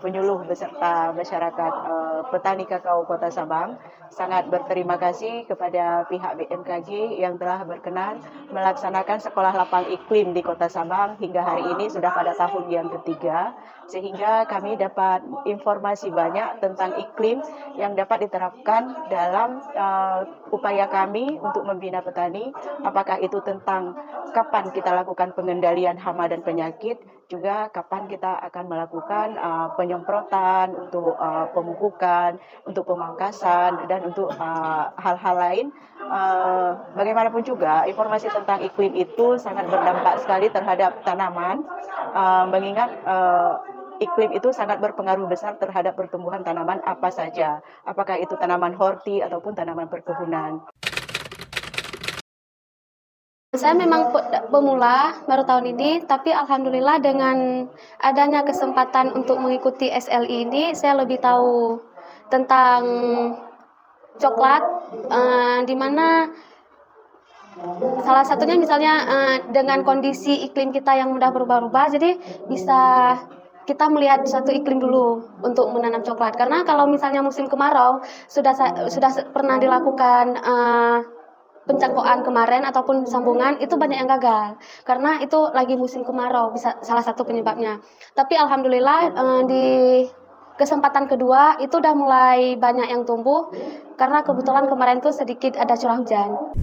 penyuluh beserta masyarakat petani kakao Kota Sabang. Sangat berterima kasih kepada pihak BMKG yang telah berkenan melaksanakan sekolah lapang iklim di Kota Sabang hingga hari ini sudah pada tahun yang ketiga, sehingga kami dapat informasi banyak tentang iklim yang dapat diterapkan dalam upaya kami untuk membina petani, apakah itu tentang kapan kita lakukan pengendalian hama dan penyakit, juga kapan kita akan melakukan penyemprotan untuk pemupukan, untuk pemangkasan, dan untuk hal-hal lain. Bagaimanapun juga, informasi tentang iklim itu sangat berdampak sekali terhadap tanaman, mengingat iklim itu sangat berpengaruh besar terhadap pertumbuhan tanaman apa saja, apakah itu tanaman horti ataupun tanaman perkebunan. Saya memang pemula baru tahun ini, tapi alhamdulillah dengan adanya kesempatan untuk mengikuti SLI ini, saya lebih tahu tentang coklat, di mana salah satunya misalnya dengan kondisi iklim kita yang mudah berubah-ubah, jadi bisa kita melihat suatu iklim dulu untuk menanam coklat. Karena kalau misalnya musim kemarau sudah pernah dilakukan pencangkokan kemarin ataupun sambungan, itu banyak yang gagal karena itu lagi musim kemarau, bisa salah satu penyebabnya. Tapi alhamdulillah di kesempatan kedua itu udah mulai banyak yang tumbuh karena kebetulan kemarin tuh sedikit ada curah hujan.